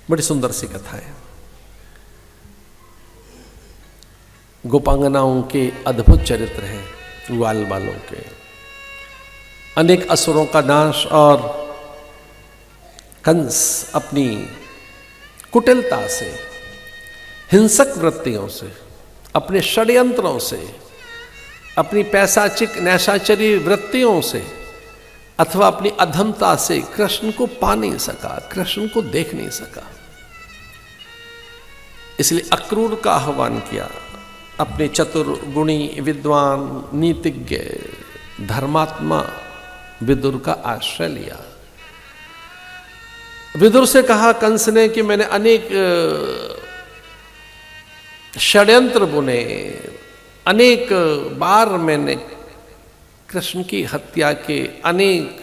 बड़ी सुंदर सी कथा है। गोपांगनाओं के अद्भुत चरित्र हैं, ग्वाल बालों के, अनेक असुरों का नाश, और कंस अपनी कुटिलता से, हिंसक वृत्तियों से, अपने षड्यंत्रों से, अपनी पैशाचिक नैशाचरी वृत्तियों से अथवा अपनी अधमता से कृष्ण को पा नहीं सका, कृष्ण को देख नहीं सका। इसलिए अक्रूर का आह्वान किया, अपने चतुर, गुणी, विद्वान, नीतिज्ञ, धर्मात्मा विदुर का आश्रय लिया। विदुर से कहा कंस ने कि मैंने अनेक षड्यंत्र बुने, अनेक बार मैंने कृष्ण की हत्या के अनेक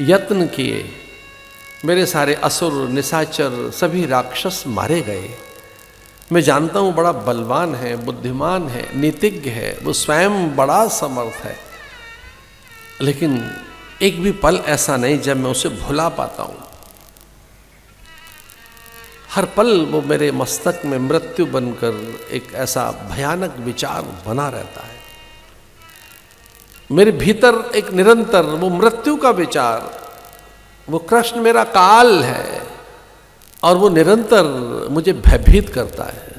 यत्न किए, मेरे सारे असुर, निशाचर, सभी राक्षस मारे गए। मैं जानता हूं बड़ा बलवान है, बुद्धिमान है, नीतिज्ञ है, वो स्वयं बड़ा समर्थ है, लेकिन एक भी पल ऐसा नहीं जब मैं उसे भुला पाता हूं। हर पल वो मेरे मस्तक में मृत्यु बनकर एक ऐसा भयानक विचार बना रहता है। मेरे भीतर एक निरंतर वो मृत्यु का विचार, वो कृष्ण मेरा काल है और वो निरंतर मुझे भयभीत करता है।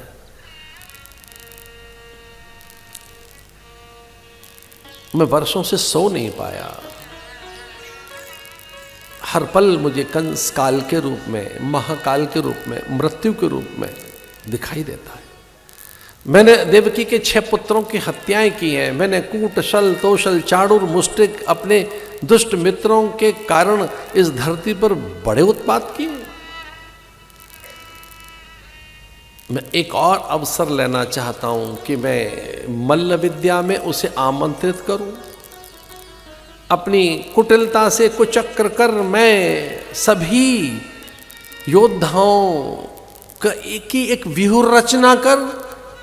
मैं वर्षों से सो नहीं पाया, हर पल मुझे कंस काल के रूप में, महाकाल के रूप में, मृत्यु के रूप में दिखाई देता है। मैंने देवकी के 6 पुत्रों की हत्याएं की हैं, मैंने कूट, शल, तोशल, चाड़ूर, मुष्टिक अपने दुष्ट मित्रों के कारण इस धरती पर बड़े उत्पात किए। मैं एक और अवसर लेना चाहता हूं कि मैं मल्ल विद्या में उसे आमंत्रित करूं। अपनी कुटिलता से कुचक्र कर मैं सभी योद्धाओं की एक व्यूह रचना कर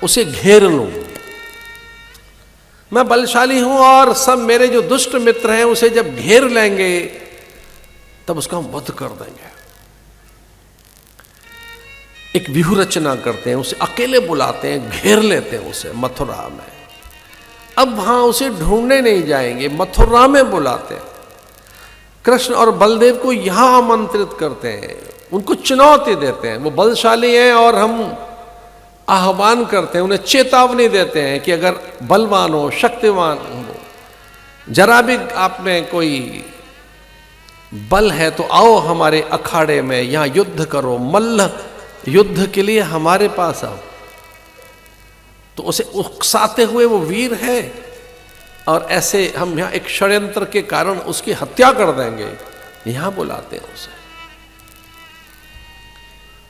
उसे घेर लूं। मैं बलशाली हूं और सब मेरे जो दुष्ट मित्र हैं उसे जब घेर लेंगे तब उसका हम वध कर देंगे। एक व्यूह रचना करते हैं, उसे अकेले बुलाते हैं, घेर लेते हैं उसे मथुरा में। अब वहां उसे ढूंढने नहीं जाएंगे, मथुरा में बुलाते हैं। कृष्ण और बलदेव को यहां आमंत्रित करते हैं, उनको चुनौती देते हैं। वो बलशाली हैं और हम आह्वान करते हैं, उन्हें चेतावनी देते हैं कि अगर बलवान हो, शक्तिवान हो, जरा भी आप में कोई बल है तो आओ हमारे अखाड़े में, यहां युद्ध करो, मल्ल युद्ध के लिए हमारे पास आओ। तो उसे उकसाते हुए वो वीर है और ऐसे हम यहां एक षड्यंत्र के कारण उसकी हत्या कर देंगे, यहां बुलाते हैं उसे।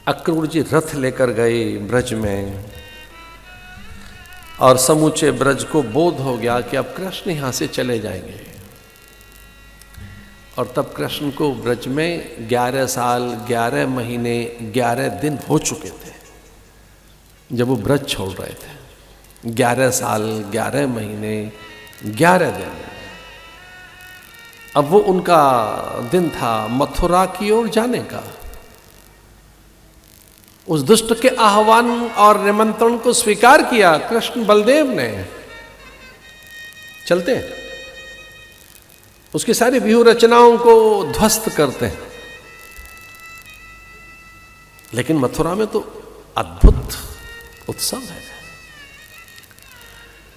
अक्रूर जी रथ लेकर गए ब्रज में और समूचे ब्रज को बोध हो गया कि अब कृष्ण यहां से चले जाएंगे। और तब कृष्ण को ब्रज में 11 साल 11 महीने 11 दिन हो चुके थे जब वो ब्रज छोड़ रहे थे। 11 साल 11 महीने 11 दिन। अब वो उनका दिन था मथुरा की ओर जाने का। उस दुष्ट के आह्वान और निमंत्रण को स्वीकार किया कृष्ण बलदेव ने। चलते हैं, उसकी सारी व्यूह रचनाओं को ध्वस्त करते हैं। लेकिन मथुरा में तो अद्भुत उत्सव है।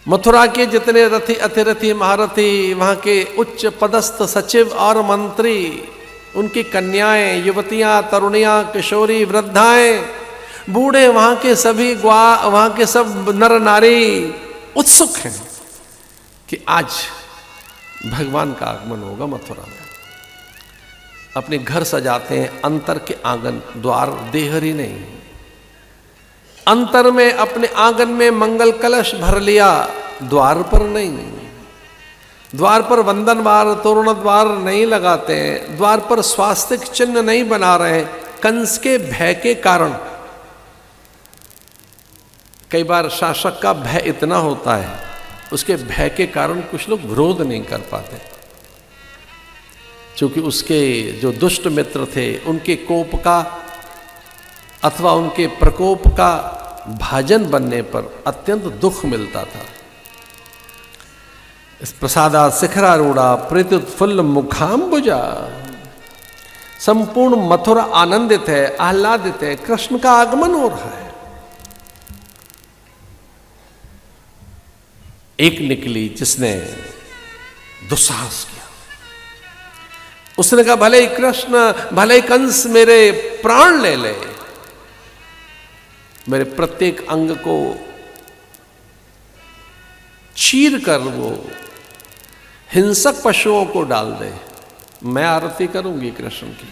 मथुरा के जितने रथी, अतिरथी, महारथी, वहां के उच्च पदस्थ सचिव और मंत्री, उनकी कन्याएं, युवतियां, तरुणियां, किशोरी, वृद्धाएं, बूढ़े, वहां के सभी वहां के सब नर नारी उत्सुक हैं कि आज भगवान का आगमन होगा मथुरा में। अपने घर सजाते हैं, अंतर के आंगन, द्वार देहरी नहीं, अंतर में अपने आंगन में मंगल कलश भर लिया, द्वार पर नहीं। द्वार पर वंदन द्वार, तोरण द्वार नहीं लगाते हैं, द्वार पर स्वास्तिक चिन्ह नहीं बना रहे हैं, कंस के भय के कारण। कई बार शासक का भय इतना होता है, उसके भय के कारण कुछ लोग विरोध नहीं कर पाते, क्योंकि उसके जो दुष्ट मित्र थे उनके कोप का अथवा उनके प्रकोप का भाजन बनने पर अत्यंत दुख मिलता था। इस प्रसादा शिखरारूढ़ा प्रीत्युत्फुल्ल मुखाम्बुजा, संपूर्ण मथुरा आनंदित है, आह्लादित है, कृष्ण का आगमन हो रहा है। एक निकली जिसने दुस्साहस किया, उसने कहा भले ही कृष्ण, भले ही कंस मेरे प्राण ले ले, मेरे प्रत्येक अंग को चीर कर वो हिंसक पशुओं को डाल दे, मैं आरती करूंगी कृष्ण की,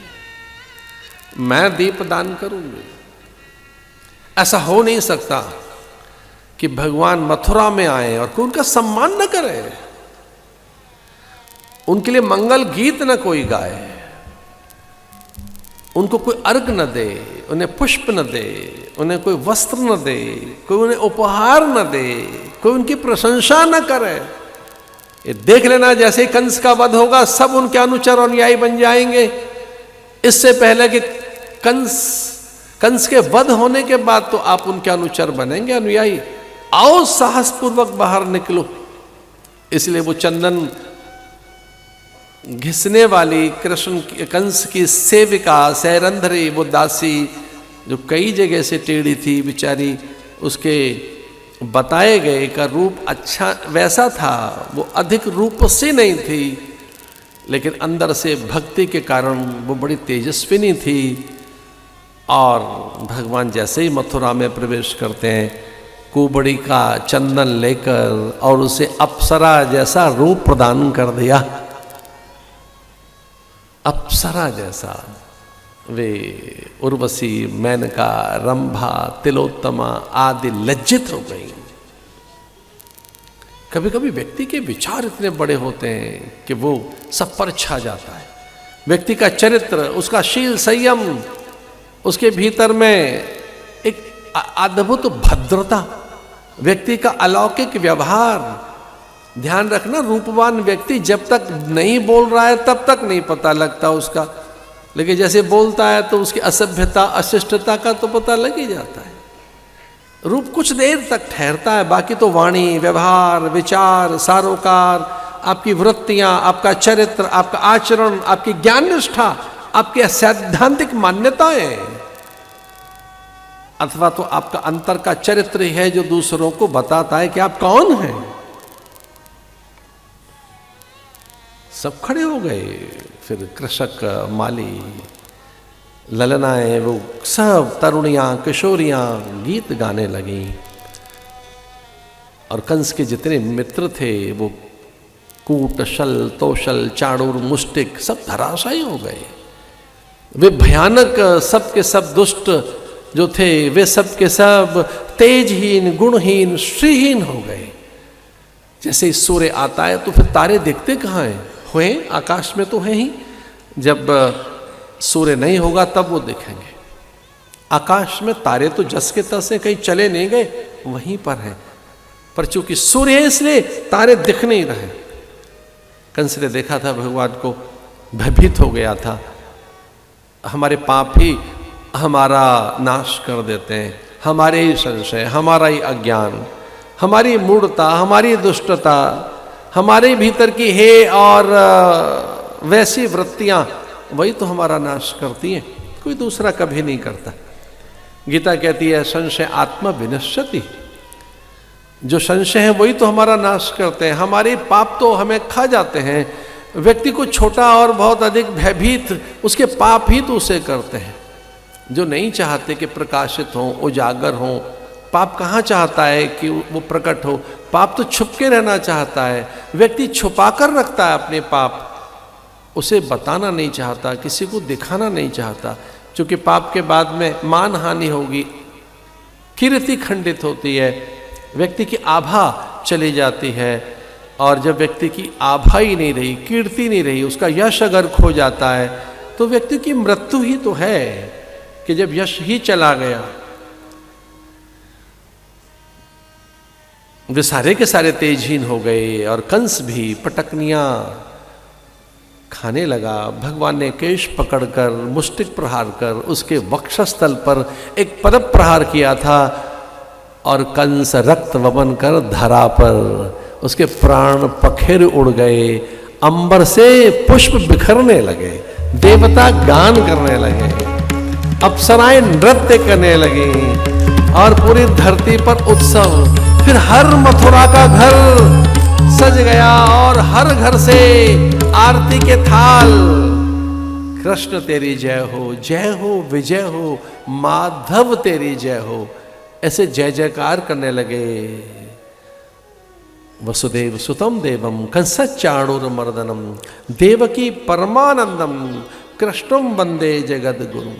मैं दीपदान करूंगी। ऐसा हो नहीं सकता कि भगवान मथुरा में आए और कोई उनका सम्मान न करे, उनके लिए मंगल गीत न कोई गाए, उनको कोई अर्घ न दे, उन्हें पुष्प न दे, उन्हें कोई वस्त्र न दे, कोई उन्हें उपहार न दे, कोई उनकी प्रशंसा न करे। ये देख लेना, जैसे ही कंस का वध होगा सब उनके अनुचर और अनुयायी बन जाएंगे। इससे पहले कि कंस के वध होने के बाद तो आप उनके अनुचर बनेंगे, अनुयायी। आओ साहसपूर्वक बाहर निकलो। इसलिए वो चंदन घिसने वाली कंस की सेविका सैरंध्री, वो दासी जो कई जगह से टेढ़ी थी बेचारी, उसके बताए गए का रूप अच्छा वैसा था, वो अधिक रूप से नहीं थी, लेकिन अंदर से भक्ति के कारण वो बड़ी तेजस्विनी थी। और भगवान जैसे ही मथुरा में प्रवेश करते हैं, कुबड़ी का चंदन लेकर और उसे अप्सरा जैसा रूप प्रदान कर दिया। अप्सरा जैसा वे उर्वशी, मेनका, रंभा, तिलोत्तमा आदि लज्जित हो गई। कभी कभी व्यक्ति के विचार इतने बड़े होते हैं कि वो सब पर छा जाता है। व्यक्ति का चरित्र, उसका शील संयम, उसके भीतर में एक अद्भुत भद्रता, व्यक्ति का अलौकिक व्यवहार। ध्यान रखना, रूपवान व्यक्ति जब तक नहीं बोल रहा है तब तक नहीं पता लगता उसका, लेकिन जैसे बोलता है तो उसकी असभ्यता, अशिष्टता का तो पता लग ही जाता है। रूप कुछ देर तक ठहरता है, बाकी तो वाणी, व्यवहार, विचार, सारोकार, आपकी वृत्तियां, आपका चरित्र, आपका आचरण, आपकी ज्ञान निष्ठा, आपकी सैद्धांतिक मान्यताएं, अथवा तो आपका अंतर का चरित्र ही है जो दूसरों को बताता है कि आप कौन हैं। सब खड़े हो गए। फिर कृषक, माली, ललनाएं, वो सब तरुणियां, किशोरियां गीत गाने लगी। और कंस के जितने मित्र थे वो कूट, शल, तोशल, चाणूर, मुष्टिक सब धराशायी हो गए। वे भयानक, सब के सब दुष्ट जो थे, वे सब के सब तेजहीन, गुणहीन, श्रीहीन हो गए। जैसे ही सूर्य आता है तो फिर तारे दिखते कहाँ हैं? हुए आकाश में तो हैं ही, जब सूर्य नहीं होगा तब वो दिखेंगे। आकाश में तारे तो जस के तस से कहीं चले नहीं गए, वहीं पर हैं, पर चूंकि सूर्य है इसलिए तारे दिख नहीं रहे। कंस ने देखा था भगवान को, भयभीत हो गया था। हमारे पाप ही हमारा नाश कर देते हैं, हमारे ही संशय, हमारा ही अज्ञान, हमारी मूढ़ता, हमारी दुष्टता, हमारे भीतर की हे और वैसी वृत्तियां, वही तो हमारा नाश करती हैं, कोई दूसरा कभी नहीं करता। गीता कहती है संशय आत्मा विनश्यति, जो संशय है वही तो हमारा नाश करते हैं। हमारे पाप तो हमें खा जाते हैं। व्यक्ति को छोटा और बहुत अधिक भयभीत उसके पाप ही तो उसे करते हैं। जो नहीं चाहते कि प्रकाशित हों, उजागर हों, पाप कहाँ चाहता है कि वो प्रकट हो? पाप तो छुप के रहना चाहता है। व्यक्ति छुपा कर रखता है अपने पाप, उसे बताना नहीं चाहता, किसी को दिखाना नहीं चाहता, क्योंकि पाप के बाद में मान हानि होगी, कीर्ति खंडित होती है, व्यक्ति की आभा चली जाती है। और जब व्यक्ति की आभा ही नहीं रही, कीर्ति नहीं रही, उसका यश अगर खो जाता है तो व्यक्ति की मृत्यु ही तो है कि जब यश ही चला गया। वे सारे के सारे तेजहीन हो गए और कंस भी, पटकनियां खाने लगा। भगवान ने केश पकड़कर मुष्टिक प्रहार कर उसके वक्षस्थल पर एक पदप प्रहार किया था और कंस रक्त वमन कर धरा पर उसके प्राण पखेर उड़ गए। अंबर से पुष्प बिखरने लगे, देवता गान करने लगे, अप्सराएं नृत्य करने लगी और पूरी धरती पर उत्सव। फिर हर मथुरा का घर सज गया और हर घर से आरती के थाल। कृष्ण तेरी जय हो विजय हो, माधव तेरी जय हो, ऐसे जय जयकार करने लगे। वसुदेव सुतम देवम कंसचाणूरमर्दनम देवकी परमानंदम कृष्णम वंदे जगद गुरु।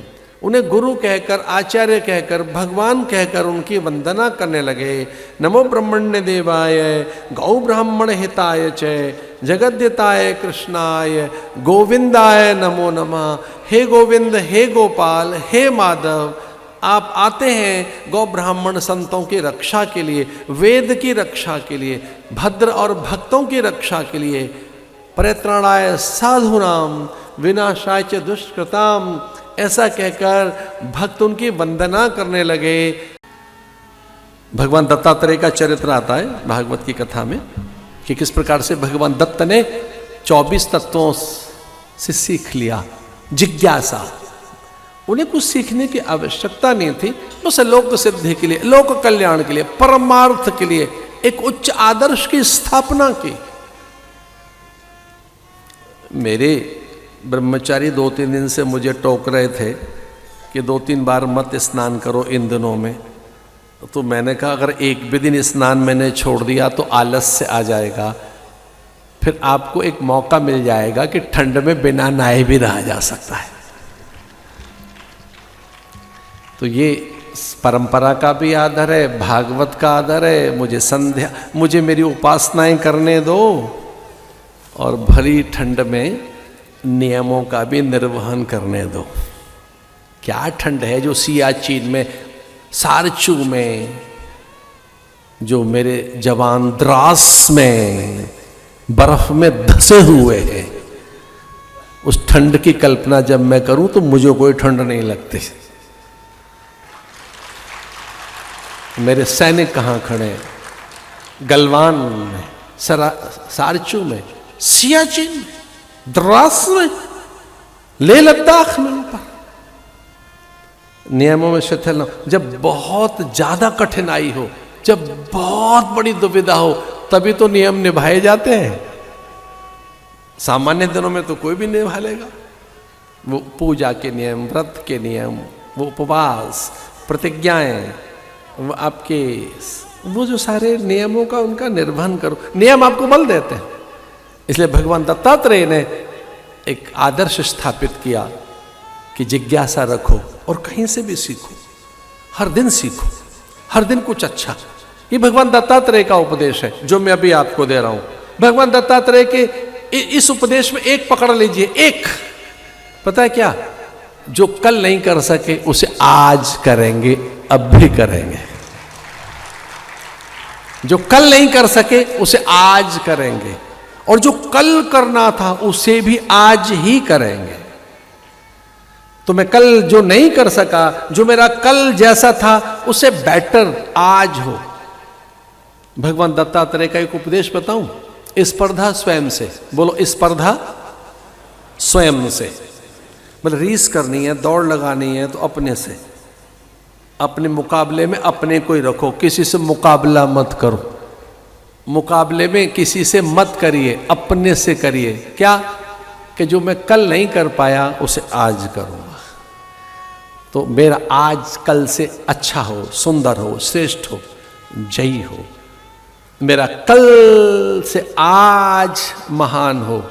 उन्हें गुरु कहकर, आचार्य कहकर, भगवान कहकर उनकी वंदना करने लगे। नमो ब्रह्मण्य देवाय गौ ब्राह्मण हिताय च जगद्यताय कृष्णाय गोविंदाय नमो नमः। हे गोविंद, हे गोपाल, हे माधव, आप आते हैं गौ ब्राह्मण संतों की रक्षा के लिए, वेद की रक्षा के लिए, भद्र और भक्तों की रक्षा के लिए। परित्राणाय साधूनाम विनाशाय च दुष्कृताम, ऐसा कहकर भक्त उनकी वंदना करने लगे। भगवान दत्तात्रेय का चरित्र आता है भागवत की कथा में कि किस प्रकार से भगवान दत्त ने 24 तत्वों से सीख लिया। जिज्ञासा, उन्हें कुछ सीखने की आवश्यकता नहीं थी, बस लोक सिद्धि के लिए, लोक कल्याण के लिए, परमार्थ के लिए एक उच्च आदर्श की स्थापना की। मेरे ब्रह्मचारी 2-3 दिन से मुझे टोक रहे थे कि 2-3 बार मत स्नान करो इन दिनों में। तो मैंने कहा अगर एक भी दिन स्नान मैंने छोड़ दिया तो आलस से आ जाएगा, फिर आपको एक मौका मिल जाएगा कि ठंड में बिना नहाए भी रहा जा सकता है। तो ये परंपरा का भी आदर है, भागवत का आदर है। मुझे मेरी उपासनाएं करने दो और भरी ठंड में नियमों का भी निर्वहन करने दो। क्या ठंड है जो सियाचिन में, सारचू में, जो मेरे जवान द्रास में बर्फ में धसे हुए हैं। उस ठंड की कल्पना जब मैं करूं तो मुझे कोई ठंड नहीं लगती। मेरे सैनिक कहाँ खड़े हैं? गलवान में, सारचू में, सियाचिन में, द्रास में, लेह लद्दाख में, ऊपर नियमों में शिथिल न। जब बहुत ज्यादा कठिनाई हो, जब बहुत बड़ी दुविधा हो, तभी तो नियम निभाए जाते हैं। सामान्य दिनों में तो कोई भी निभा लेगा। वो पूजा के नियम, व्रत के नियम, वो उपवास, प्रतिज्ञाएं, वो आपके वो जो सारे नियमों का उनका निर्वहन करो। नियम आपको बल देते हैं। इसलिए भगवान दत्तात्रेय ने एक आदर्श स्थापित किया कि जिज्ञासा रखो और कहीं से भी सीखो, हर दिन सीखो, हर दिन कुछ अच्छा। ये भगवान दत्तात्रेय का उपदेश है जो मैं अभी आपको दे रहा हूं। भगवान दत्तात्रेय के इस उपदेश में एक पकड़ लीजिए, एक, पता है क्या? जो कल नहीं कर सके उसे आज करेंगे, अब भी करेंगे। जो कल नहीं कर सके उसे आज करेंगे, और जो कल करना था उसे भी आज ही करेंगे। तो मैं कल जो नहीं कर सका, जो मेरा कल जैसा था उसे बेटर आज हो। भगवान दत्तात्रेय का एक उपदेश बताऊं? स्पर्धा स्वयं से। बोलो, स्पर्धा स्वयं से। मतलब रीस करनी है, दौड़ लगानी है तो अपने से, अपने मुकाबले में अपने को ही रखो, किसी से मुकाबला मत करो। मुकाबले में किसी से मत करिए, अपने से करिए। क्या? कि जो मैं कल नहीं कर पाया उसे आज करूंगा। तो मेरा आज कल से अच्छा हो, सुंदर हो, श्रेष्ठ हो, जयी हो। मेरा कल से आज महान हो।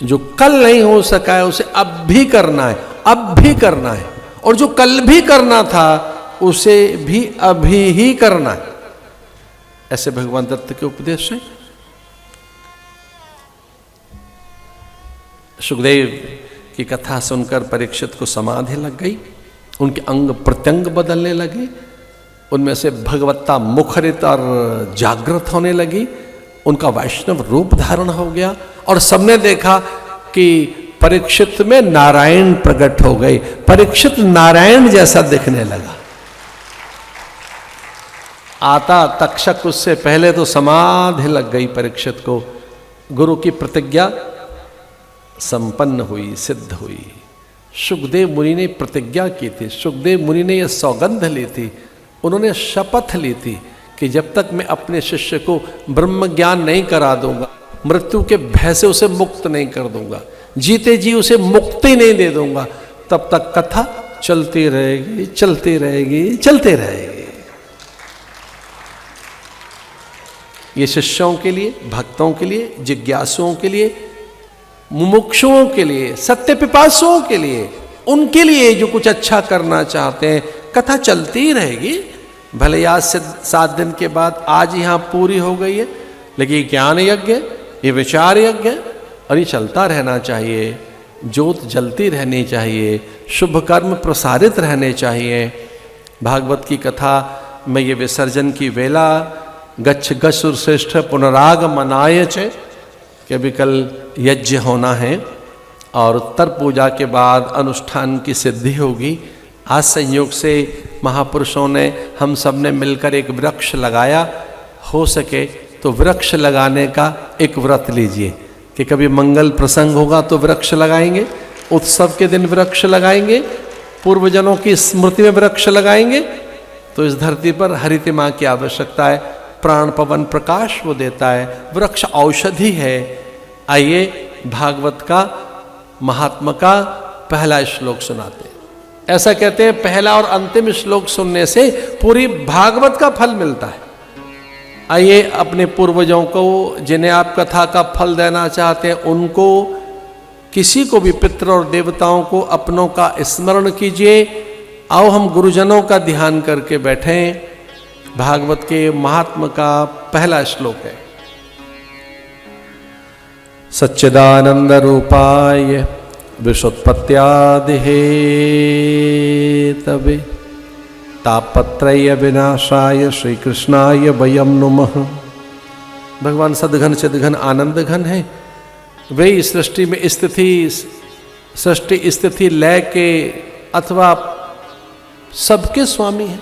जो कल नहीं हो सका है उसे अब भी करना है, अब भी करना है। और जो कल भी करना था उसे भी अभी ही करना है। ऐसे भगवान दत्त के उपदेश हैं। सुखदेव की कथा सुनकर परीक्षित को समाधि लग गई। उनके अंग प्रत्यंग बदलने लगे, उनमें से भगवत्ता मुखरित और जागृत होने लगी। उनका वैष्णव रूप धारण हो गया और सबने देखा कि परीक्षित में नारायण प्रकट हो गए, परीक्षित नारायण जैसा दिखने लगा। आता तक्षक उससे पहले तो समाधि लग गई परीक्षित को। गुरु की प्रतिज्ञा संपन्न हुई, सिद्ध हुई। सुखदेव मुनि ने प्रतिज्ञा की थी, सुखदेव मुनि ने यह सौगंध ली थी, उन्होंने शपथ ली थी कि जब तक मैं अपने शिष्य को ब्रह्म ज्ञान नहीं करा दूंगा, मृत्यु के भय से उसे मुक्त नहीं कर दूंगा, जीते जी उसे मुक्ति नहीं दे दूंगा, तब तक कथा चलती रहेगी, चलती रहेगी, चलती रहेगी। ये शिष्यों के लिए, भक्तों के लिए, जिज्ञासुओं के लिए, मुमुक्षुओं के लिए, सत्य पिपासुओं के लिए, उनके लिए जो कुछ अच्छा करना चाहते हैं, कथा चलती ही रहेगी। भले आज से 7 दिन के बाद आज यहाँ पूरी हो गई है, लेकिन ये ज्ञान यज्ञ, ये विचार यज्ञ, और ये चलता रहना चाहिए। ज्योत जलती रहनी चाहिए, शुभ कर्म प्रसारित रहने चाहिए। भागवत की कथा में ये विसर्जन की वेला गच्छ गसुर श्रेष्ठ पुनरागमनाय च, कि अभी कल यज्ञ होना है और उत्तर पूजा के बाद अनुष्ठान की सिद्धि होगी। आज संयोग से महापुरुषों ने, हम सब ने मिलकर एक वृक्ष लगाया। हो सके तो वृक्ष लगाने का एक व्रत लीजिए कि कभी मंगल प्रसंग होगा तो वृक्ष लगाएंगे, उत्सव के दिन वृक्ष लगाएंगे, पूर्वजनों की स्मृति में वृक्ष लगाएंगे। तो इस धरती पर हरितिमा की आवश्यकता है, प्राण पवन प्रकाश वो देता है, वृक्ष औषधि है। आइए भागवत का महात्मा का पहला श्लोक सुनाते हैं। ऐसा कहते हैं पहला और अंतिम श्लोक सुनने से पूरी भागवत का फल मिलता है। आइए अपने पूर्वजों को, जिन्हें आप कथा का फल देना चाहते हैं, उनको, किसी को भी, पितृ और देवताओं को, अपनों का स्मरण कीजिए। आओ हम गुरुजनों का ध्यान करके बैठें। भागवत के महात्मा का पहला श्लोक है। सच्चिदानंद रूपाय विशुत्पत्त्यादि हेतवे तापत्रय विनाशाय श्री कृष्णाय वयम नुमः। भगवान सदघन चिदघन आनंद घन है। वे सृष्टि में सृष्टि स्थिति लय के अथवा सबके स्वामी हैं।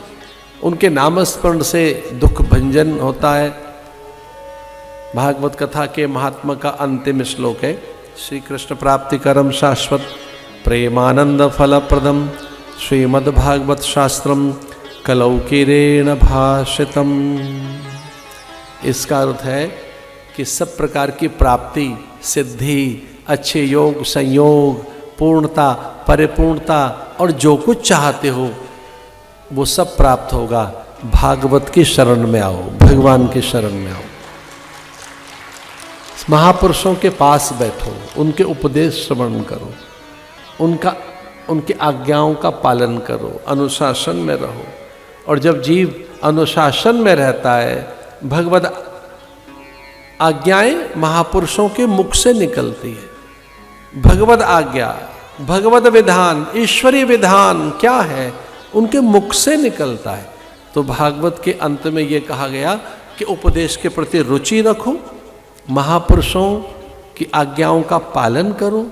उनके नामस्मरण से दुख भंजन होता है। भागवत कथा के महात्मा का अंतिम श्लोक है। श्री कृष्ण प्राप्ति करम शाश्वत प्रेमानंद फलप्रदम श्रीमद्भागवत शास्त्रम कलौकिरेण भाषितम। इसका अर्थ है कि सब प्रकार की प्राप्ति, सिद्धि, अच्छे योग, संयोग, पूर्णता, परिपूर्णता और जो कुछ चाहते हो वो सब प्राप्त होगा। भागवत की शरण में आओ, भगवान की शरण में आओ, महापुरुषों के पास बैठो, उनके उपदेश श्रवण करो, उनकी आज्ञाओं का पालन करो, अनुशासन में रहो। और जब जीव अनुशासन में रहता है, भगवत आज्ञाएं महापुरुषों के मुख से निकलती है। भगवत आज्ञा, भगवत विधान, ईश्वरीय विधान क्या है, उनके मुख से निकलता है। तो भागवत के अंत में ये कहा गया कि उपदेश के प्रति रुचि रखो, महापुरुषों की आज्ञाओं का पालन करो।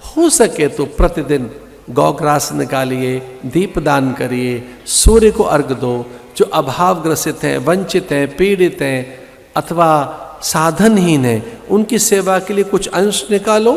हो सके तो प्रतिदिन गौग्रास निकालिए, दीपदान करिए, सूर्य को अर्घ दो। जो अभावग्रसित हैं, वंचित हैं, पीड़ित हैं अथवा साधनहीन हैं, उनकी सेवा के लिए कुछ अंश निकालो।